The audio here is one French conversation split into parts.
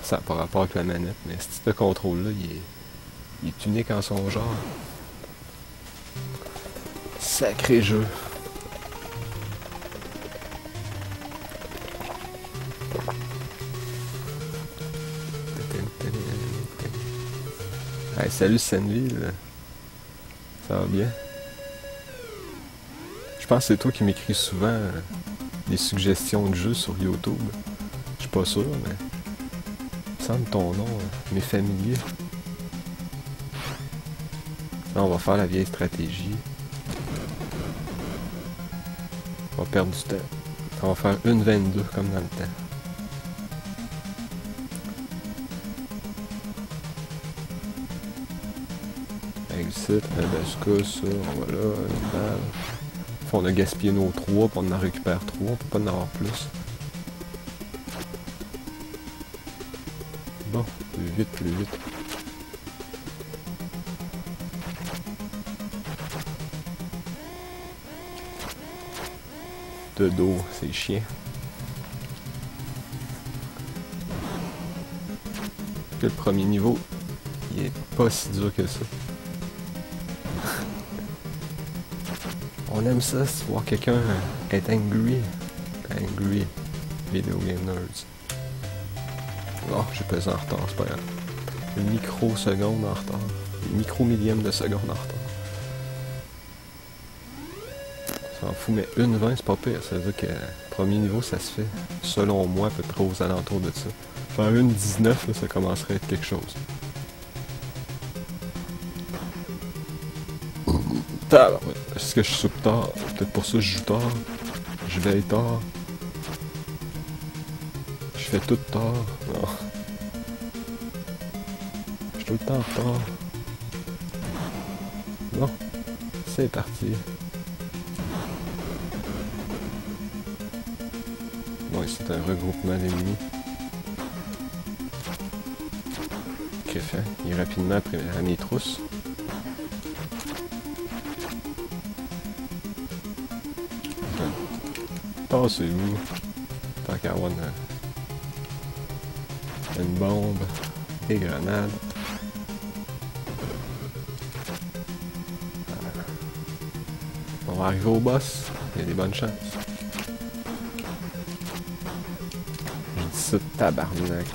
Ça n'a pas rapport avec la manette, mais ce type de contrôle-là, il est unique en son genre. Sacré jeu. Hey, salut Senville. Ça va bien? Je pense que c'est toi qui m'écris souvent des suggestions de jeux sur YouTube. Je suis pas sûr, mais il me semble que ton nom m'est familier. Là, on va faire la vieille stratégie. On va perdre du temps. On va faire une 22 comme dans le temps. Exit, un bazooka, ça, voilà, une balle. On a gaspillé nos 3, puis on en récupère 3, on peut pas en avoir plus. Bon, plus vite, plus vite. De dos, c'est chiant. Que le premier niveau, il est pas si dur que ça. On aime ça, c'est voir quelqu'un être angry. Angry Video Game Nerds. Oh, j'ai pesé en retard, c'est pas grave. Une microseconde en retard. Une micro-millième de seconde en retard. S'en fout, mais une 20 c'est pas pire. Ça veut dire que le premier niveau, ça se fait, selon moi, à peu près aux alentours de ça. Faire une 19, là, ça commencerait à être quelque chose. Est-ce que je soupe tard? Peut-être pour ça que je joue tard. Je veille tard. Je fais tout tard. Non. Je suis tout le temps tard. Bon. C'est parti. Bon, ici c'est un regroupement d'ennemis. Griffin, il est rapidement après à mes trousses. Oh, c'est où? Tant qu'à avoir une bombe, des grenades. On va arriver au boss, il y a des bonnes chances. Je dis ça, tabarnak.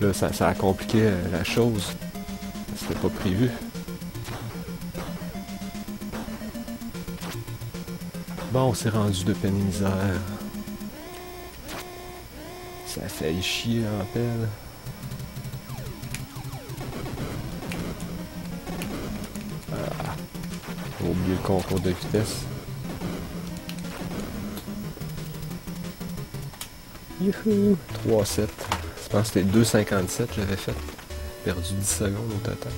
Là, ça a compliqué la chose. C'était pas prévu. Bon, on s'est rendu de peine et misère. Ça a failli chier en pelle. Ah. J'ai oublié le concours de vitesse. Youhou! 3-7. Je pense que c'était 2,57 que j'avais fait. Perdu 10 secondes au total.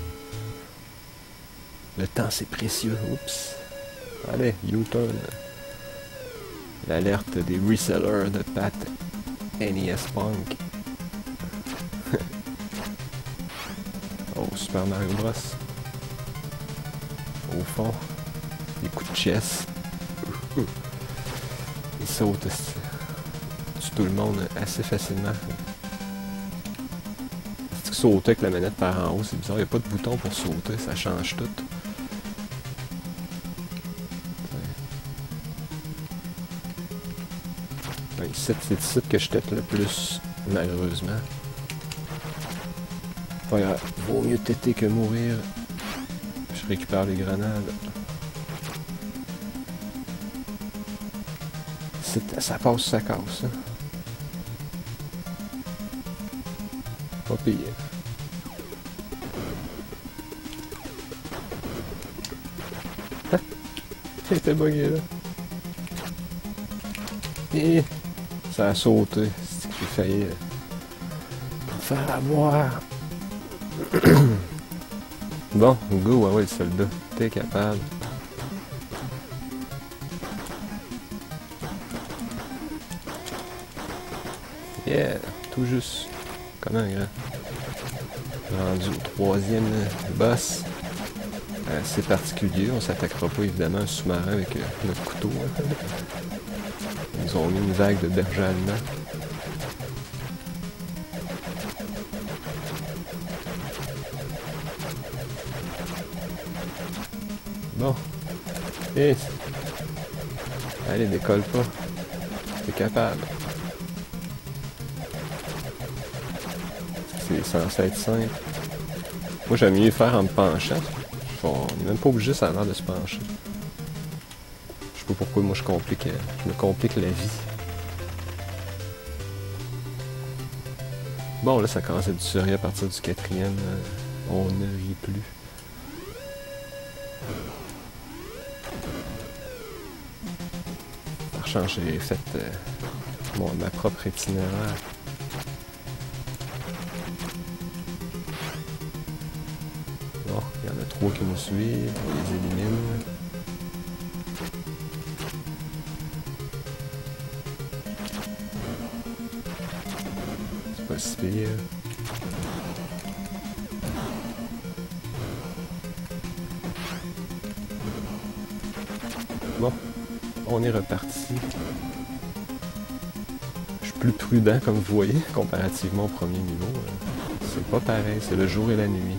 Le temps c'est précieux. Oups. Allez, U-turn. L'alerte des resellers de Pat NES Punk. Oh, Super Mario Bros. Au fond, des coups de chess. Il saute sur tout le monde assez facilement. C'est que sauter avec la manette par en haut, c'est bizarre. Il n'y a pas de bouton pour sauter, ça change tout. C'est ici que je tète le plus, malheureusement. Pas grave, vaut mieux têter que mourir. Je récupère les grenades. Ça passe, ça casse. Hein. Pas pire. Ah, il était bugué là. Et ça a sauté. C'est que j'ai failli me faire avoir. Bon, go, ouais, le soldat. T'es capable. Yeah, tout juste. Comme un grand. Rendu au 3e boss. C'est particulier, on s'attaquera pas évidemment à un sous-marin avec notre couteau. Ils ont mis une vague de bergers allemands. Bon. Et... Allez, décolle pas. T'es capable. C'est censé être simple. Moi, j'aime mieux faire en me penchant. On n'est même pas obligé, ça a l'air de se pencher. Je sais pas pourquoi moi je me complique la vie. Bon, là, ça commence à être du sérieux à partir du 4e. On ne rit plus. Par chance, j'ai fait ma propre itinéraire. Bon, il y en a 3 qui nous suivent, on les élimine. C'est pas si pire. Bon, on est reparti. Je suis plus prudent, comme vous voyez, comparativement au premier niveau. C'est pas pareil, c'est le jour et la nuit.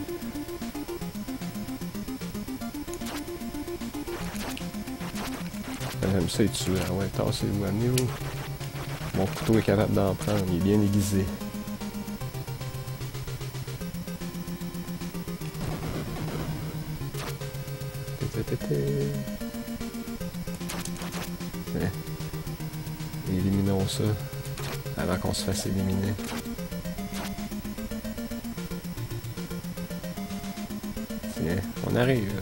J'aime ça être tué. Ah ouais, tassez-vous, amenez-vous. Mon couteau est capable d'en prendre, il est bien aiguisé. Éliminons ça avant qu'on se fasse éliminer. Tiens, on arrive.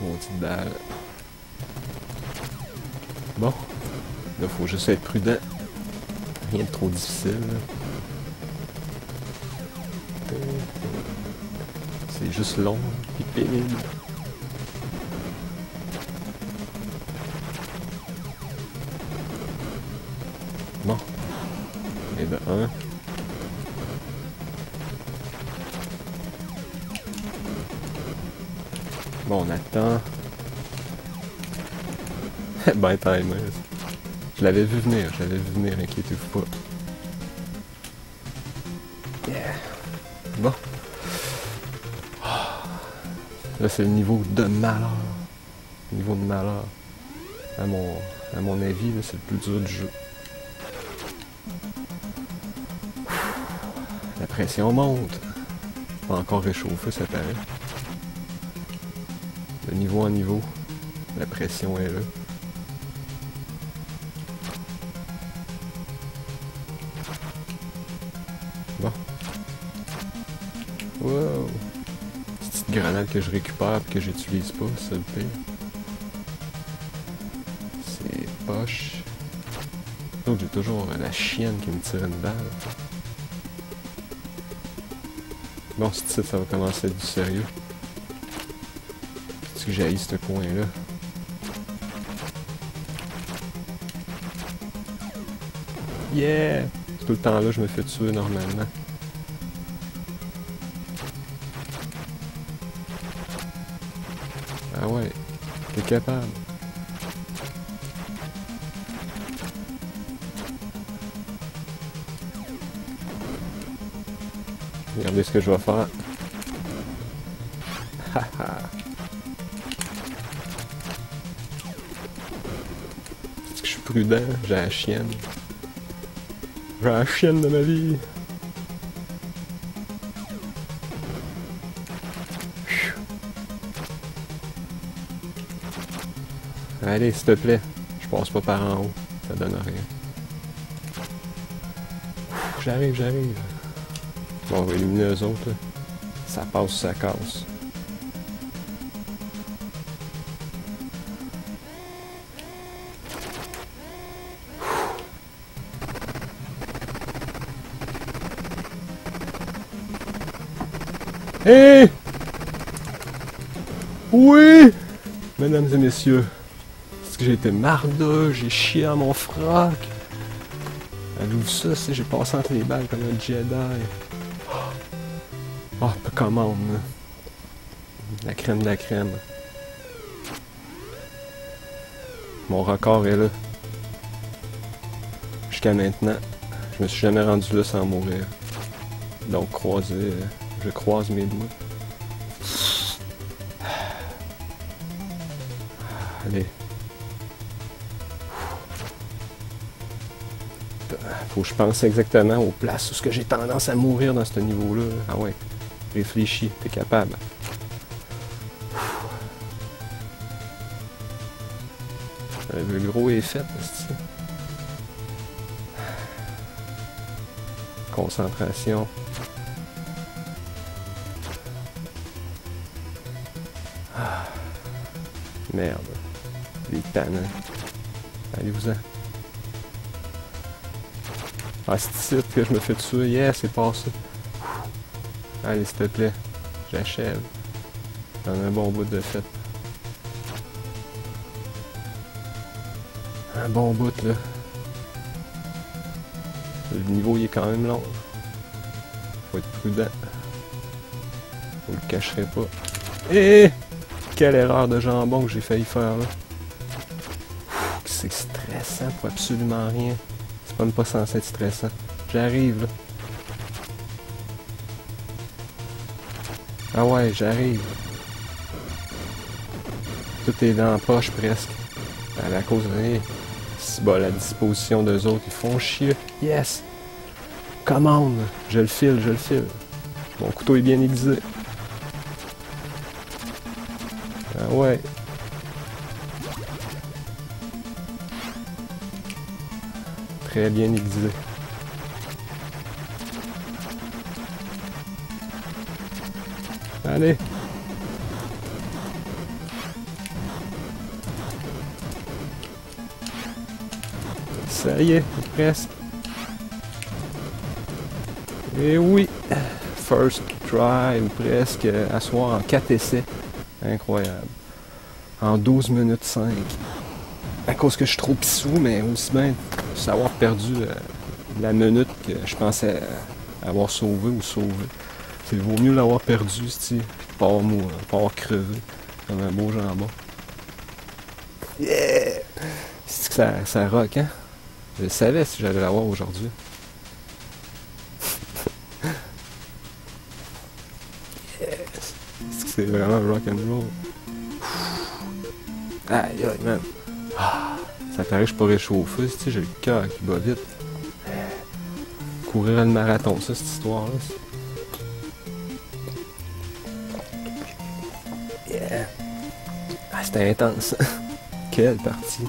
Maudite balle. Bon, là faut juste être prudent. Rien de trop difficile. C'est juste long et pénible. Bon. Et de 1. Bon, on attend. Ben timer. Je l'avais vu venir, inquiétez-vous pas. Yeah. Bon. Là, c'est le niveau de malheur. Niveau de malheur. À mon avis, c'est le plus dur du jeu. La pression monte. Pas encore réchauffé, ça paraît. De niveau en niveau, la pression est là. Bon. Wow. Petite grenade que je récupère et que j'utilise pas, c'est le pire. C'est poche. Donc j'ai toujours la chienne qui me tire une balle. Bon, c'est ça, ça va commencer à être du sérieux. Est-ce que j'ai ce coin-là? Yeah! Tout le temps là, je me fais tuer normalement. Ah ouais, t'es capable. Regardez ce que je vais faire. Haha. Est-ce que je suis prudent? J'ai la chienne. J'ai la chienne de ma vie. Allez, s'il te plaît. Je passe pas par en haut. Ça donne rien. J'arrive. Bon, on va éliminer eux autres. Là. Ça passe, ça casse. Hé! Hey! Oui! Mesdames et messieurs, est-ce que j'ai été mardeux? J'ai chié à mon froc? Avez-vous ça? J'ai passé entre les balles comme un Jedi. Oh, commande. La crème de la crème. Mon record est là. Jusqu'à maintenant, je me suis jamais rendu là sans mourir. Donc croiser, je croise mes doigts. Allez. Faut que je pense exactement aux places où j'ai tendance à mourir dans ce niveau-là. Ah ouais. Réfléchis, t'es capable. Le gros est fait, c'est-tu? Concentration. Ah. Merde. Les tanins. Allez-vous-en. Ah, c'est ici que je me fais tuer. Yes, c'est passé. Allez, s'il te plaît. J'achève. J'en ai un bon bout de fait. Un bon bout, là. Le niveau, il est quand même long. Faut être prudent. Vous le cacherez pas. Eh! Quelle erreur de jambon que j'ai failli faire, là. C'est stressant pour absolument rien. C'est même pas censé être stressant. J'arrive, là. Ah ouais, j'arrive. Tout est dans la poche, presque. À la cause de... C'est bon, la disposition d'eux autres, ils font chier. Yes! Commande! Je le file, je le file. Mon couteau est bien aiguisé. Ah ouais. Très bien aiguisé. Allez! Ça y est, presque. Et oui! First try, ou presque, asseoir en 4 essais. Incroyable. En 12 minutes 5. À cause que je suis trop pissou, mais aussi bien savoir perdu la minute que je pensais avoir sauvé ou sauvé. C'est vaut mieux l'avoir perdu, c'ti, pas avoir crevé comme un beau jambon. Yeah! C'est que ça rock, hein? Je savais si j'allais l'avoir aujourd'hui. Yes! C'est vraiment rock and roll. Aïe aïe, man. Ah, ça paraît que je suis pas réchauffé, tu sais, j'ai le cœur qui bat vite. Courir le marathon, ça, cette histoire-là. Yeah. Ah, c'était intense. Quelle partie.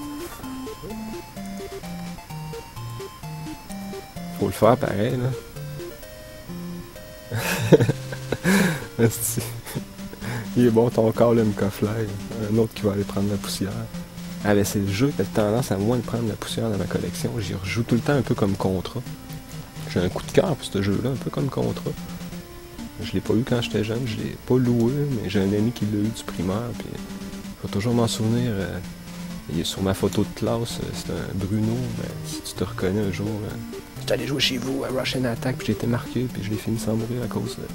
Faut le faire pareil, là. Il est bon ton corps, le MK-Fly. Un autre qui va aller prendre la poussière. Ah ben c'est le jeu qui a tendance à moins de prendre la poussière dans ma collection. J'y rejoue tout le temps un peu comme Contra. J'ai un coup de cœur pour ce jeu-là, un peu comme Contra. Je l'ai pas eu quand j'étais jeune, je l'ai pas loué, mais j'ai un ami qui l'a eu du primaire, puis je vais toujours m'en souvenir. Il est sur ma photo de classe, c'est un Bruno, ben, si tu te reconnais un jour. J'étais allé jouer chez vous à Rush and Attack, puis j'ai été marqué, puis je l'ai fini sans mourir à cause de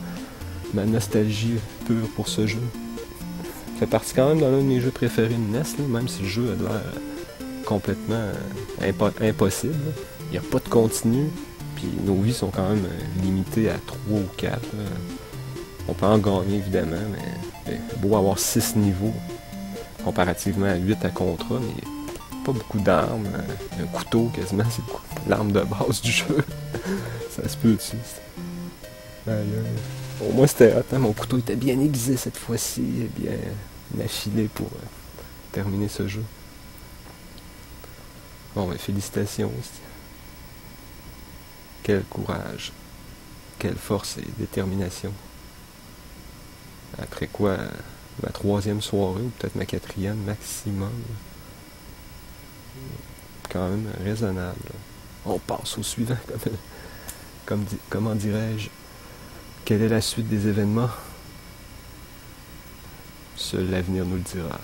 ma nostalgie pure pour ce jeu. Ça fait partie quand même d'un de mes jeux préférés de NES, là, même si le jeu a l'air complètement impossible. Il n'y a pas de continu, puis nos vies sont quand même limitées à 3 ou 4. Là. On peut en gagner évidemment, mais beau avoir 6 niveaux, comparativement à 8 à Contra, mais pas beaucoup d'armes. Un couteau quasiment, c'est l'arme de base du jeu. Ça se peut aussi. Au moins c'était hot, hein? Mon couteau était bien aiguisé cette fois-ci, bien affilé pour terminer ce jeu. Bon, ben félicitations. Quel courage, quelle force et détermination. Après quoi, ma 3e soirée, ou peut-être ma 4e maximum. Quand même raisonnable. On passe au suivant, comment dirais-je. Quelle est la suite des événements? Seul l'avenir nous le dira.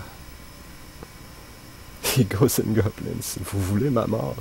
Et Ghosts and Goblins, vous voulez ma mort?